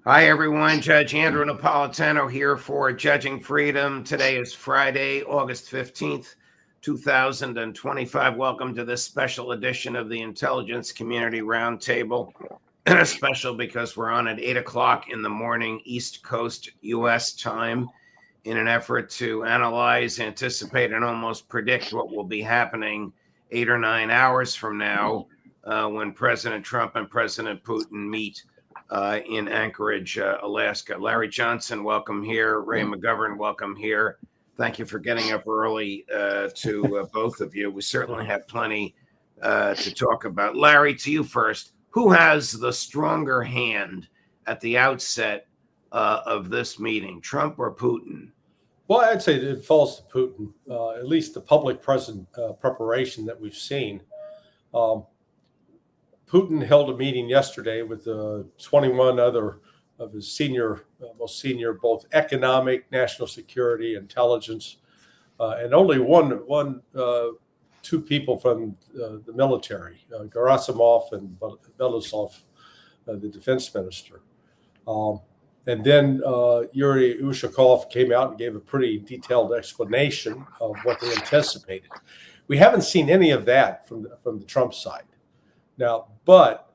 Hi, everyone. Judge Andrew Napolitano here for Judging Freedom. Today is Friday, August 15th, 2025. Welcome to this special edition of the Intelligence Community Roundtable. Special because we're on at 8 o'clock in the morning, East Coast U.S. time, in an effort to analyze, anticipate, and almost predict what will be happening 8 or 9 hours from now when President Trump and President Putin meet in Anchorage, Alaska. Larry Johnson, welcome here. Ray McGovern, welcome here. Thank you for getting up early to both of you. We certainly have plenty to talk about. Larry, to you first. Who has the stronger hand at the outset of this meeting, Trump or Putin? Well, I'd say it falls to Putin, at least the public preparation that we've seen. Putin held a meeting yesterday with 21 other of his most senior, both economic, national security, intelligence, and only two people from the military, Gerasimov and Belousov, the defense minister. And then Yuri Ushakov came out and gave a pretty detailed explanation of what they anticipated. We haven't seen any of that from the Trump side. Now, but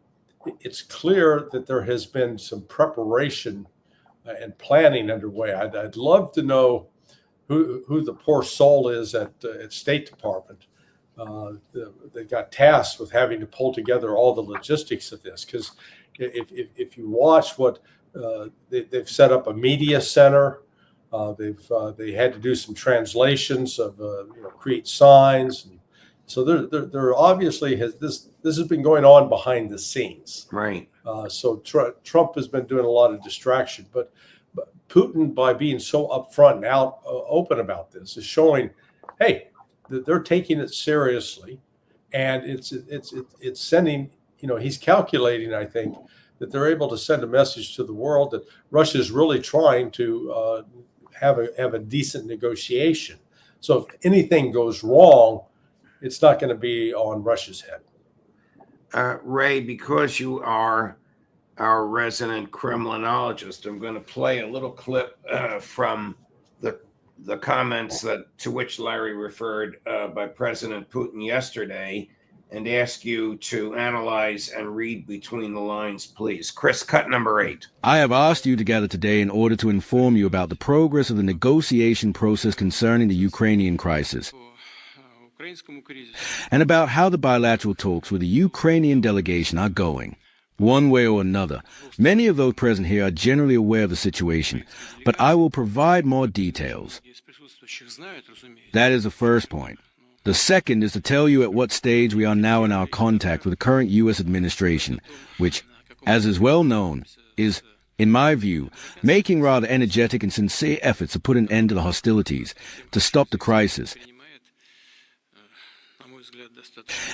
it's clear that there has been some preparation and planning underway. I'd love to know who the poor soul is at State Department. They got tasked with having to pull together all the logistics of this, because if you watch what they've set up a media center, they had to do some translations of create signs. And so there obviously this has been going on behind the scenes. Right. So Trump has been doing a lot of distraction, but Putin, by being so upfront and open about this, is showing, hey, that they're taking it seriously, and it's sending. He's calculating, I think, that they're able to send a message to the world that Russia is really trying to have a decent negotiation. So if anything goes wrong, it's not going to be on Russia's head. Ray, because you are our resident criminologist, I'm going to play a little clip from the comments to which Larry referred by President Putin yesterday, and ask you to analyze and read between the lines, please. Chris, cut number 8. I have asked you to gather today in order to inform you about the progress of the negotiation process concerning the Ukrainian crisis, and about how the bilateral talks with the Ukrainian delegation are going. One way or another, many of those present here are generally aware of the situation, but I will provide more details. That is the first point. The second is to tell you at what stage we are now in our contact with the current U.S. administration, which, as is well known, is, in my view, making rather energetic and sincere efforts to put an end to the hostilities, to stop the crisis,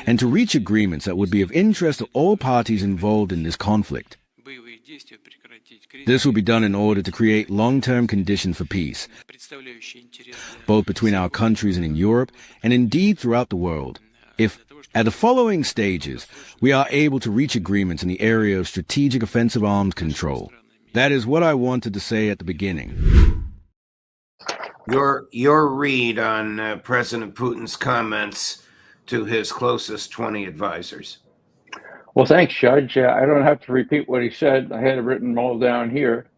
and to reach agreements that would be of interest to all parties involved in this conflict. This will be done in order to create long-term conditions for peace, both between our countries and in Europe, and indeed throughout the world. If, at the following stages, we are able to reach agreements in the area of strategic offensive arms control. That is what I wanted to say at the beginning. Your read on President Putin's comments to his closest 20 advisors. Well, thanks, Judge. I don't have to repeat what he said. I had it written all down here.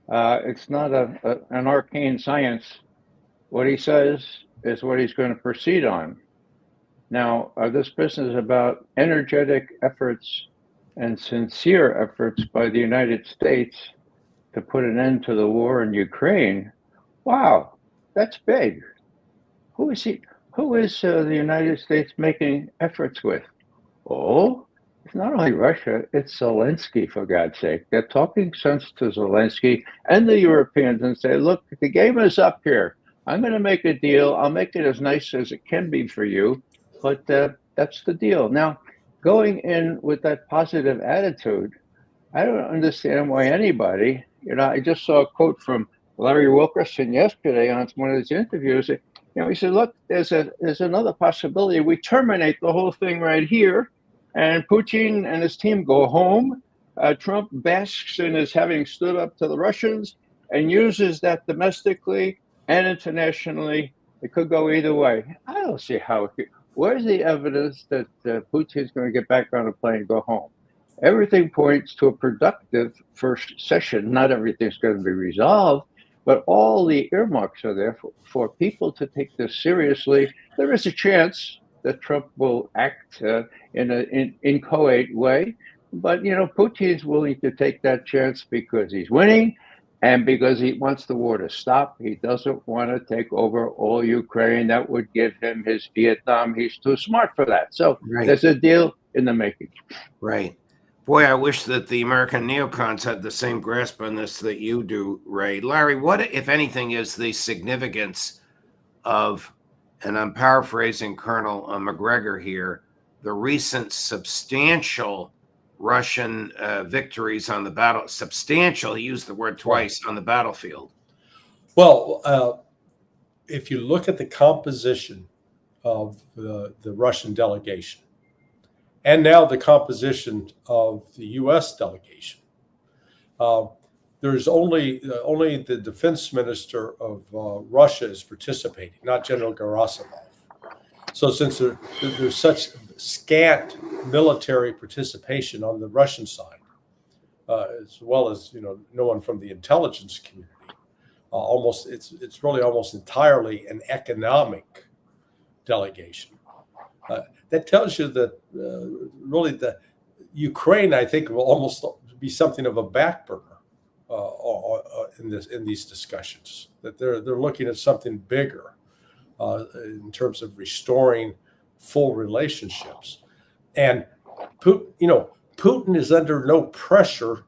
It's not an arcane science. What he says is what he's going to proceed on. Now, this business about energetic efforts and sincere efforts by the United States to put an end to the war in Ukraine, wow, that's big. Who is he? Who is the United States making efforts with? Oh, it's not only Russia, it's Zelensky, for God's sake. They're talking sense to Zelensky and the Europeans and say, look, the game is up here. I'm going to make a deal. I'll make it as nice as it can be for you, but that's the deal. Now, going in with that positive attitude, I don't understand why anybody, I just saw a quote from Larry Wilkerson yesterday on one of his interviews. He said, look, there's another possibility. We terminate the whole thing right here, and Putin and his team go home. Trump basks in his having stood up to the Russians and uses that domestically and internationally. It could go either way. I don't see how it could. Where's the evidence that Putin's going to get back on a plane and go home? Everything points to a productive first session. Not everything's going to be resolved, but all the earmarks are there for people to take this seriously. There is a chance that Trump will act in an inchoate way, but Putin's willing to take that chance because he's winning and because he wants the war to stop. He doesn't want to take over all Ukraine. That would give him his Vietnam. He's too smart for that. So there's a deal in the making. Right. Boy, I wish that the American neocons had the same grasp on this that you do, Ray. Larry, what, if anything, is the significance of, and I'm paraphrasing Colonel McGregor here, the recent substantial Russian victories on the battle? Substantial, he used the word twice, on the battlefield. Well, if you look at the composition of the Russian delegation, and now the composition of the U.S. delegation, there's only the defense minister of Russia is participating, not General Gerasimov. So since there's such scant military participation on the Russian side, as well as no one from the intelligence community, it's really almost entirely an economic delegation. That tells you that really the Ukraine, I think, will almost be something of a back burner in these discussions. That they're looking at something bigger in terms of restoring full relationships. And Putin is under no pressure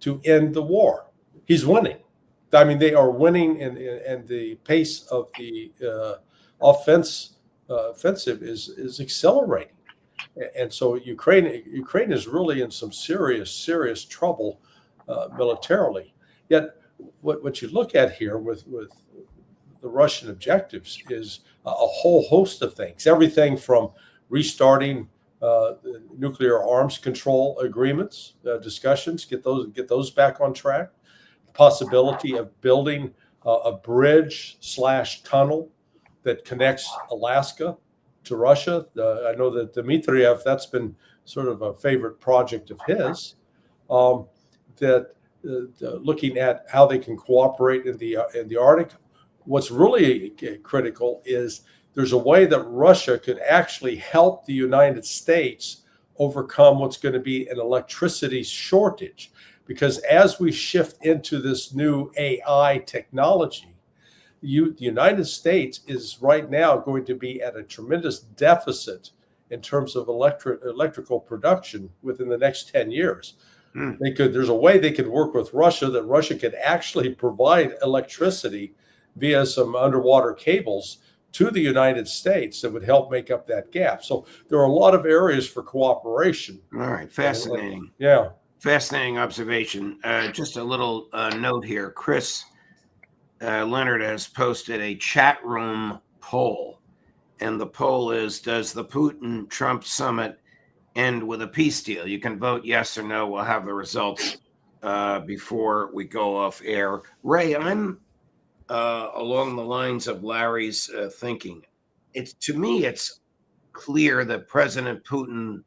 to end the war. He's winning. I mean, they are winning, and the pace of the offensive is accelerating, and so Ukraine is really in some serious trouble militarily. Yet, what you look at here with the Russian objectives is a whole host of things. Everything from restarting the nuclear arms control agreements, discussions, get those back on track. The possibility of building a bridge/tunnel that connects Alaska to Russia. I know that Dmitriev, that's been sort of a favorite project of his, looking at how they can cooperate in the Arctic. What's really critical is there's a way that Russia could actually help the United States overcome what's going to be an electricity shortage. Because as we shift into this new AI technology, the United States is right now going to be at a tremendous deficit in terms of electrical production within the next 10 years. There's a way they could work with Russia that Russia could actually provide electricity via some underwater cables to the United States that would help make up that gap. So there are a lot of areas for cooperation. All right, fascinating. Yeah. Fascinating observation. Just a little note here. Chris Leonard has posted a chat room poll, and the poll is, does the Putin-Trump summit end with a peace deal? You can vote yes or no. We'll have the results before we go off air. Ray, I'm along the lines of Larry's thinking. To me, it's clear that President Putin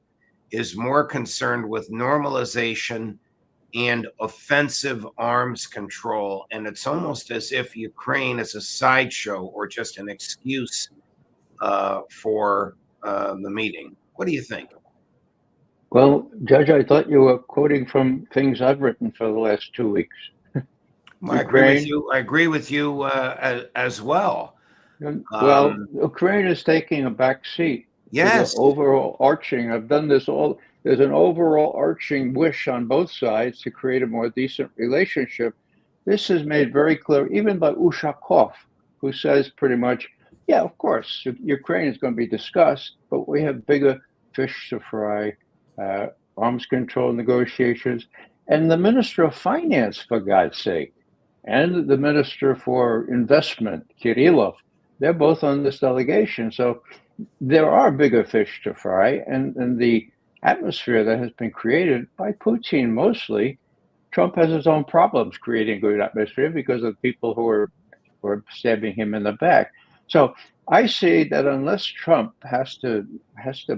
is more concerned with normalization and offensive arms control. And it's almost as if Ukraine is a sideshow or just an excuse for the meeting. What do you think? Well, Judge, I thought you were quoting from things I've written for the last 2 weeks. I agree with you as well. Well, Ukraine is taking a back seat. Yes. Overall arching, I've done this all. There's an overall arching wish on both sides to create a more decent relationship. This is made very clear, even by Ushakov, who says pretty much, yeah, of course, Ukraine is going to be discussed, but we have bigger fish to fry, arms control negotiations. And the Minister of Finance, for God's sake, and the Minister for Investment, Kirillov, they're both on this delegation. So there are bigger fish to fry, and the atmosphere that has been created by Putin mostly. Trump has his own problems creating good atmosphere because of people who are stabbing him in the back. So I see that unless Trump has to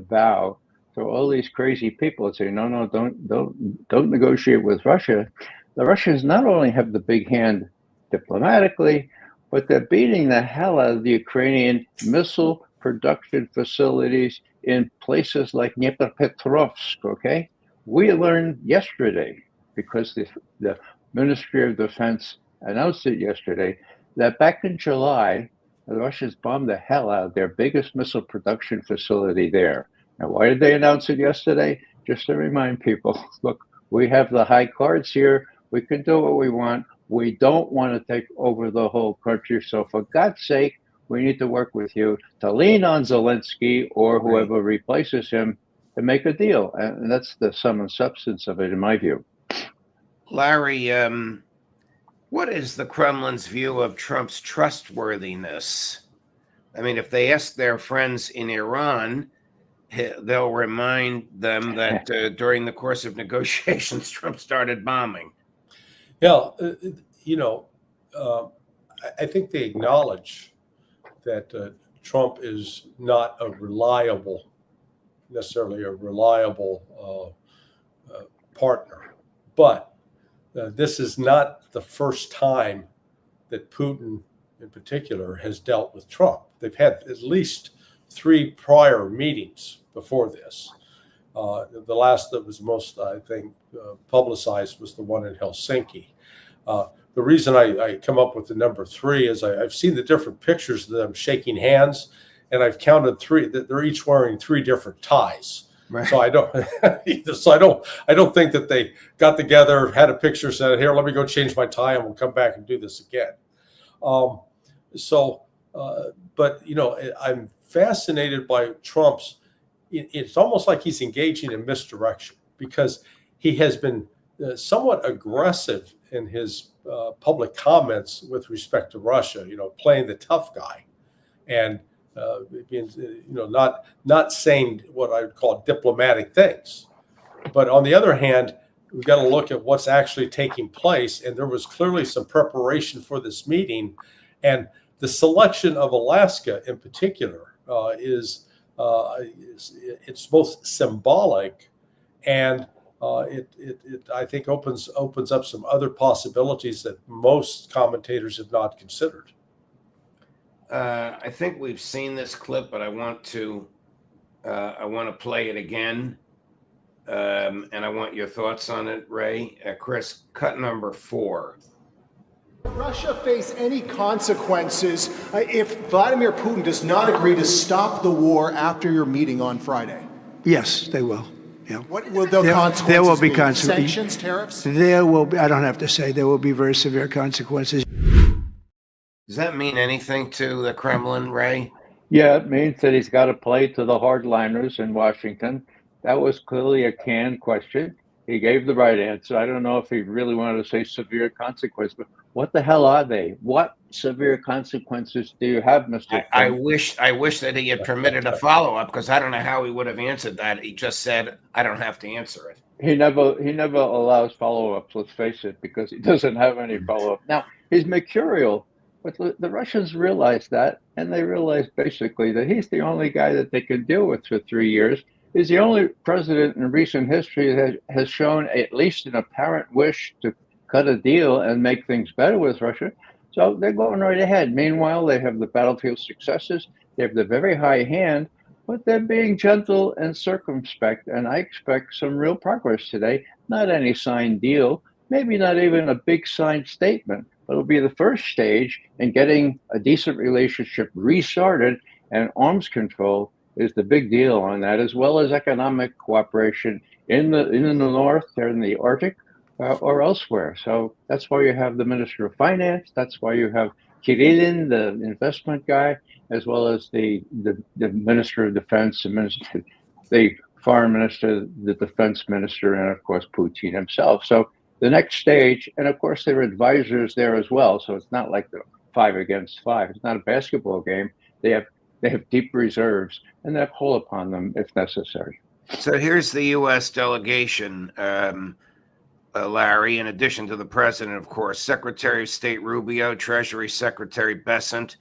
bow to all these crazy people and say, no, don't negotiate with Russia, the Russians not only have the big hand diplomatically, but they're beating the hell out of the Ukrainian missile production facilities in places like Dnipropetrovsk. Okay, we learned yesterday, because the Ministry of Defense announced it yesterday, that back in July, the Russians bombed the hell out of their biggest missile production facility there. Now, why did they announce it yesterday? Just to remind people, look, we have the high cards here. We can do what we want. We don't want to take over the whole country. So for God's sake, we need to work with you to lean on Zelensky or whoever replaces him to make a deal. And that's the sum and substance of it, in my view. Larry, what is the Kremlin's view of Trump's trustworthiness? I mean, if they ask their friends in Iran, they'll remind them that during the course of negotiations, Trump started bombing. Yeah, I think they acknowledge that Trump is not necessarily a reliable partner. But this is not the first time that Putin, in particular, has dealt with Trump. They've had at least 3 prior meetings before this. The last that was most, I think, publicized was the one in Helsinki. The reason I come up with the number 3 is I've seen the different pictures of them shaking hands, and I've counted 3 that they're each wearing 3 different ties. Right. So I don't think that they got together, had a picture, said, "Here, let me go change my tie, and we'll come back and do this again." But I'm fascinated by Trump's. It's almost like he's engaging in misdirection, because he has been somewhat aggressive in his public comments with respect to Russia. Playing the tough guy, and being, not saying what I would call diplomatic things. But on the other hand, we've got to look at what's actually taking place. And there was clearly some preparation for this meeting, and the selection of Alaska in particular is it's both symbolic and it I think opens up some other possibilities that most commentators have not considered. I think we've seen this clip, but I want to play it again, and I want your thoughts on it, Ray. Chris, cut number 4. Russia face any consequences if Vladimir Putin does not agree to stop the war after your meeting on Friday? Yes, they will. Yeah. What will the consequences there will be be? consequences. Sanctions, tariffs? There will be, I don't have to say, there will be very severe consequences. Does that mean anything to the Kremlin, Ray? Yeah, it means that he's got to play to the hardliners in Washington. That was clearly a canned question. He gave the right answer. I don't know if he really wanted to say severe consequences, but what the hell are they? What severe consequences do you have, Mr. I wish that he had permitted a follow-up, because I don't know how he would have answered that. He just said, I don't have to answer it. He never allows follow-ups, let's face it, because he doesn't have any follow-up. Now, he's mercurial, but the Russians realize that, and they realize basically that he's the only guy that they can deal with for 3 years. He's the only president in recent history that has shown at least an apparent wish to cut a deal and make things better with Russia. So they're going right ahead. Meanwhile, they have the battlefield successes. They have the very high hand, but they're being gentle and circumspect. And I expect some real progress today. Not any signed deal, maybe not even a big signed statement, but it'll be the first stage in getting a decent relationship restarted, and arms control is the big deal on that, as well as economic cooperation in the north, there in the Arctic, or elsewhere. So that's why you have the Minister of Finance. That's why you have Kirillin, the investment guy, as well as the Minister of Defense, the Foreign Minister, the Defense Minister, and of course Putin himself. So the next stage, and of course there are advisors there as well. So it's not like the 5 against 5. It's not a basketball game. They have deep reserves, and they'll call upon them if necessary. So here's the U.S. delegation, Larry, in addition to the president, of course, Secretary of State Rubio, Treasury Secretary Bessent,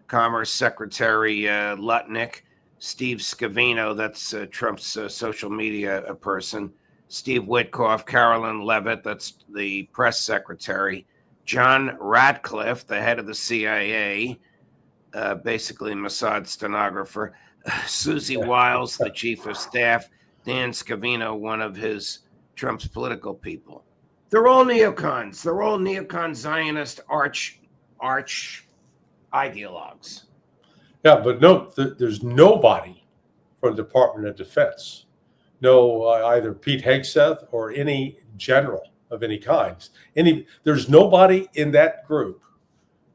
Commerce Secretary Lutnick, Steve Scavino, that's Trump's social media person, Steve Witkoff, Carolyn Levitt, that's the press secretary, John Ratcliffe, the head of the CIA, basically Mossad stenographer, Susie Wiles, the chief of staff, Dan Scavino, one of Trump's political people. They're all neocons. They're all neocon Zionist arch ideologues. Yeah, but no, there's nobody from the Department of Defense. No, either Pete Hegseth or any general of any kind. There's nobody in that group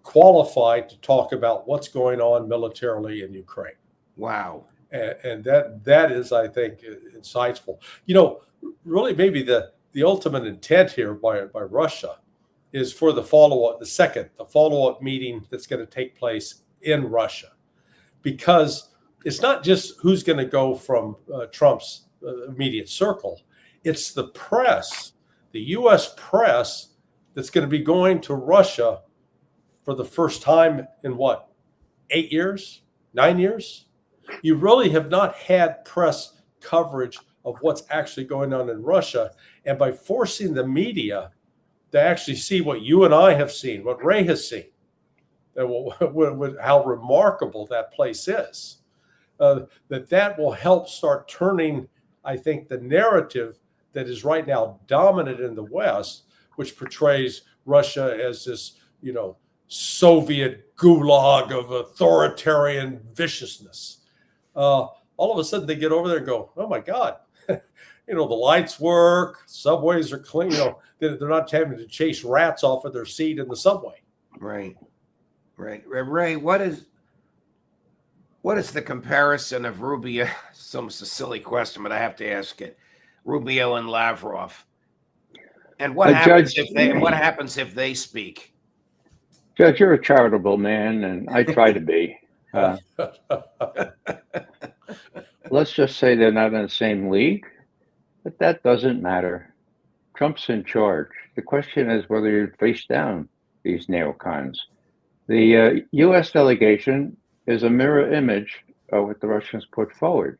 qualified to talk about what's going on militarily in Ukraine. Wow. And that is, I think, insightful. You know, really maybe the ultimate intent here by Russia is for the follow-up meeting that's going to take place in Russia. Because it's not just who's going to go from Trump's immediate circle. It's the press, the U.S. press, that's going to be going to Russia for the first time in 8 years, 9 years? You really have not had press coverage of what's actually going on in Russia. And by forcing the media to actually see what you and I have seen, what Ray has seen, how remarkable that place is, that will help start turning, I think, the narrative that is right now dominant in the West, which portrays Russia as this, Soviet gulag of authoritarian viciousness. All of a sudden they get over there and go, oh my God, the lights work, subways are clean, they're not having to chase rats off of their seat in the subway. Right. Ray, what is the comparison of Rubio? It's almost a silly question, but I have to ask it. Rubio and Lavrov. And what happens if they speak? Judge, you're a charitable man, and I try to be. Let's just say they're not in the same league, but that doesn't matter. Trump's in charge. The question is whether you face down these neocons. The U.S. delegation is a mirror image of what the Russians put forward.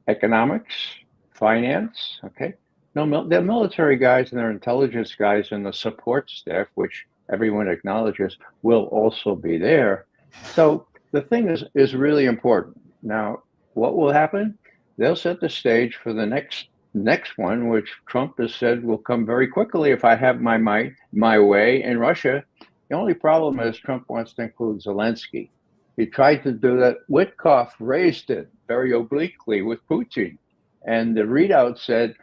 Economics, finance, okay? No, they're military guys and they're intelligence guys and the support staff, which everyone acknowledges will also be there. So the thing is really important. Now, what will happen? They'll set the stage for the next one, which Trump has said will come very quickly if I have my way in Russia. The only problem is Trump wants to include Zelensky. He tried to do that. Witkoff raised it very obliquely with Putin. And the readout said,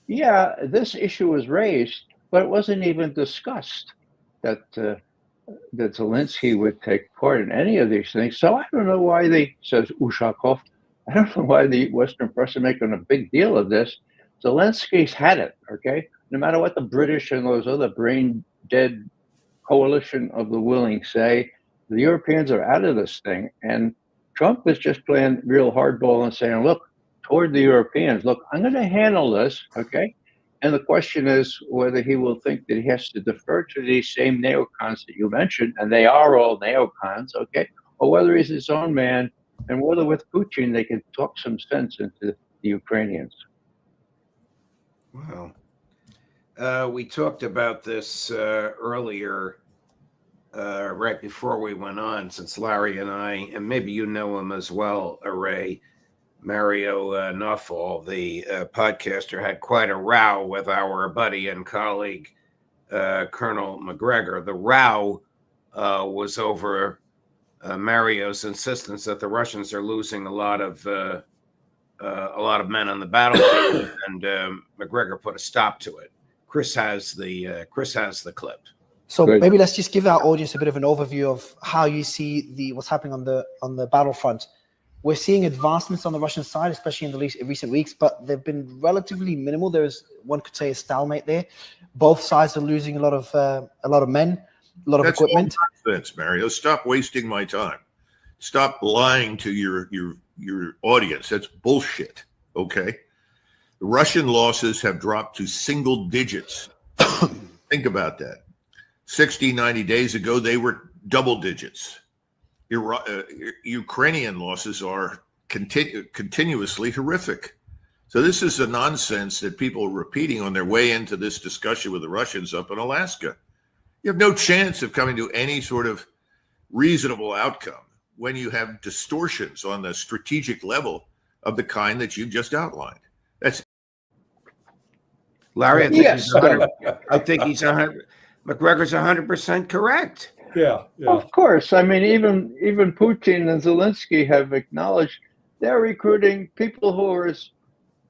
yeah, this issue was raised, but it wasn't even discussed that Zelensky would take part in any of these things. So I don't know why says Ushakov, I don't know why the Western press are making a big deal of this. Zelensky's had it, okay? No matter what the British and those other brain-dead coalition of the willing say, the Europeans are out of this thing. And Trump is just playing real hardball and saying, look, toward the Europeans, look, I'm going to handle this, okay? And the question is whether he will think that he has to defer to these same neocons that you mentioned, and they are all neocons, okay? Or whether he's his own man, and whether with Putin they can talk some sense into the Ukrainians. Wow. We talked about this earlier, right before we went on, since Larry and I, and maybe you know him as well, Ray, Mario Nuffall, the podcaster, had quite a row with our buddy and colleague, Colonel McGregor. The row was over Mario's insistence that the Russians are losing a lot of men on the battlefield, and McGregor put a stop to it. Chris has the clip. So maybe let's just give our audience a bit of an overview of how you see what's happening on the battlefront. We're seeing advancements on the Russian side, especially in the recent weeks, but they've been relatively minimal. There's, one could say, a stalemate there. Both sides are losing a lot of men, a lot of equipment. That's Mario. Stop wasting my time. Stop lying to your audience. That's bullshit. Okay. The Russian losses have dropped to single digits. Think about that. 60, 90 days ago, they were double digits. Ukrainian losses are continuously horrific. So this is the nonsense that people are repeating on their way into this discussion with the Russians up in Alaska. You have no chance of coming to any sort of reasonable outcome when you have distortions on the strategic level of the kind that you just outlined. That's Larry, Yes. I think he's 100. McGregor's 100% correct. Yeah. Of course. I mean, even Putin and Zelensky have acknowledged they're recruiting people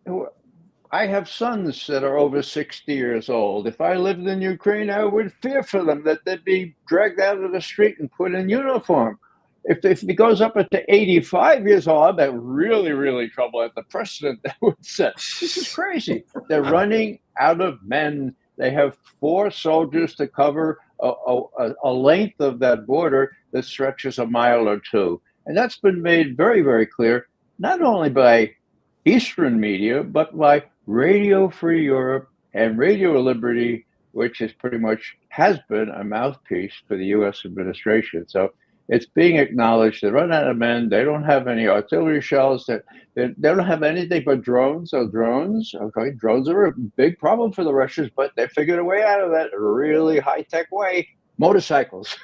who I have sons that are over 60 years old. If I lived in Ukraine, I would fear for them that they'd be dragged out of the street and put in uniform. If it goes up to 85 years old, I bet really trouble at the precedent that would set. This is crazy. They're running out of men. They have 4 soldiers to cover a length of that border that stretches a mile or 2. And that's been made very clear, not only by Eastern media, but by Radio Free Europe and Radio Liberty, which is pretty much has been a mouthpiece for the U.S. administration. So it's being acknowledged. They run out of men. They don't have any artillery shells. They don't have anything but drones. So drones are a big problem for the Russians, but they figured a way out of that really high-tech way. Motorcycles.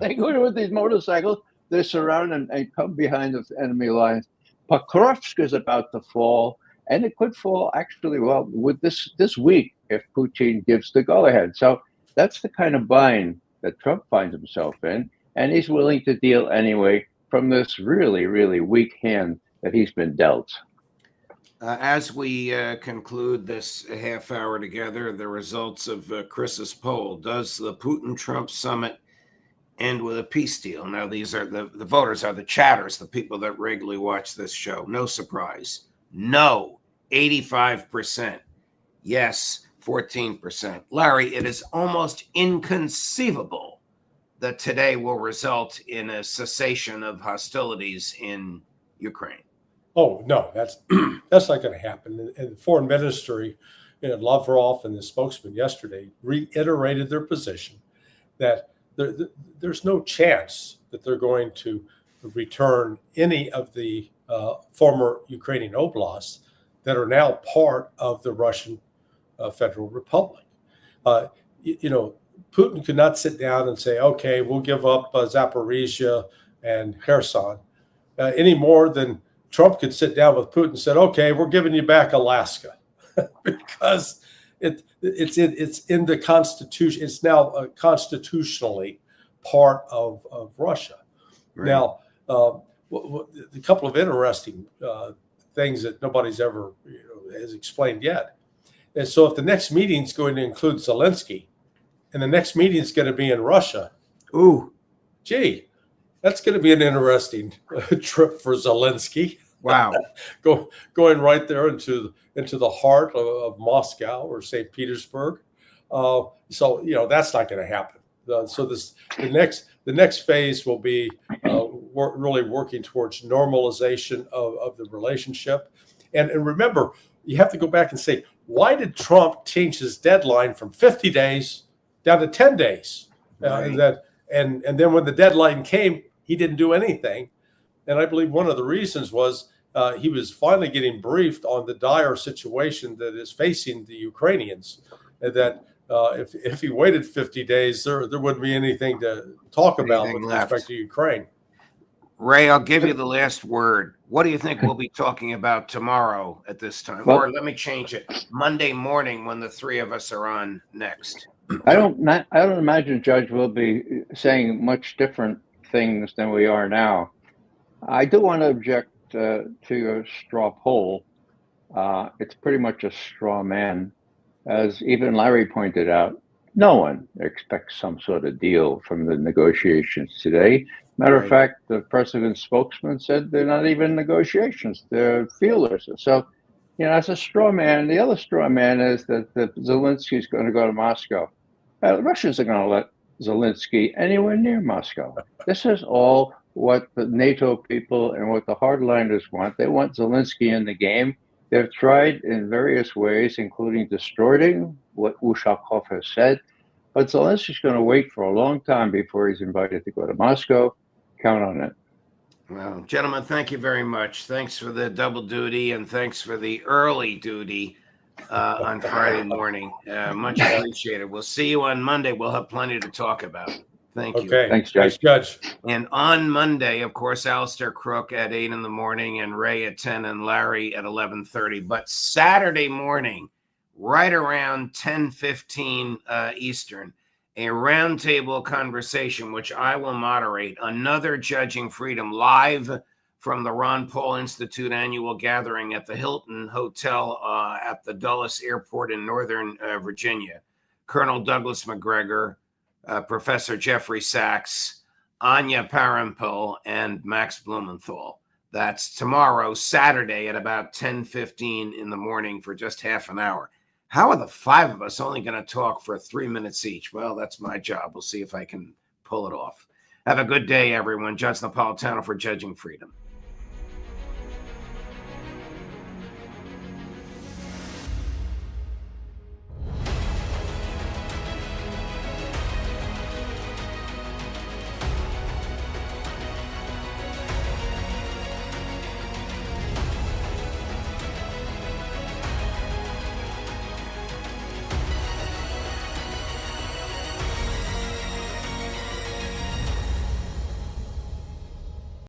They go in with these motorcycles. They surround and come behind the enemy lines. Pokrovsk is about to fall, and it could fall actually with this week if Putin gives the go-ahead. So that's the kind of bind that Trump finds himself in, and he's willing to deal anyway from this really weak hand that he's been dealt. As we conclude this half hour together, the results of Chris's poll: does the Putin-Trump summit end with a peace deal? Now, these are the voters are the chatters, the people that regularly watch this show. No surprise. No, 85%. Yes, 14%. Larry, it is almost inconceivable that today will result in a cessation of hostilities in Ukraine. Oh, no, that's not going to happen. And the foreign ministry, Lavrov and the spokesman yesterday reiterated their position that there's no chance that they're going to return any of the former Ukrainian oblasts that are now part of the Russian Federal Republic. Putin could not sit down and say, okay, we'll give up Zaporizhia and Kherson any more than Trump could sit down with Putin and said, okay, we're giving you back Alaska because it's in the Constitution. It's now constitutionally part of Russia. Right. Now, a couple of interesting things that nobody's ever has explained yet. And so if the next meeting is going to include Zelensky and the next meeting is going to be in Russia, that's going to be an interesting trip for Zelensky. Wow. Going right there into the heart of Moscow or St. Petersburg. So that's not going to happen. So the next phase will be really working towards normalization of the relationship. And remember, you have to go back and say, why did Trump change his deadline from 50 days down to 10 days? Right. And then when the deadline came, he didn't do anything. And I believe one of the reasons was he was finally getting briefed on the dire situation that is facing the Ukrainians, and that if he waited 50 days, there wouldn't be anything to talk about with respect to Ukraine. Ray, I'll give you the last word. What do you think we'll be talking about tomorrow at this time? Well, or let me change it. Monday morning when the three of us are on next. I don't imagine Judge will be saying much different things than we are now. I do want to object to your straw poll. It's pretty much a straw man. As even Larry pointed out, no one expects some sort of deal from the negotiations today. Matter of fact, the president's spokesman said they're not even negotiations, they're feelers. So, as a straw man, the other straw man is that Zelensky is going to go to Moscow. The Russians are going to let Zelensky anywhere near Moscow. This is all what the NATO people and what the hardliners want. They want Zelensky in the game. They've tried in various ways, including distorting what Ushakov has said, but Zelensky's going to wait for a long time before he's invited to go to Moscow. Count on it. Well, gentlemen, thank you very much. Thanks for the double duty and thanks for the early duty on Friday morning. Much appreciated. We'll see you on Monday. We'll have plenty to talk about. Thank you. Okay. Thanks, Thanks, Judge. And on Monday, of course, Alistair Crook at 8 in the morning and Ray at 10 and Larry at 11:30. But Saturday morning, right around 10:15 Eastern, a roundtable conversation, which I will moderate, another Judging Freedom live from the Ron Paul Institute annual gathering at the Hilton Hotel at the Dulles Airport in Northern Virginia. Colonel Douglas McGregor, Professor Jeffrey Sachs, Anya Parampil, and Max Blumenthal. That's tomorrow, Saturday, at about 10:15 in the morning for just half an hour. How are the five of us only going to talk for 3 minutes each? Well, that's my job. We'll see if I can pull it off. Have a good day, everyone. Judge Napolitano for Judging Freedom.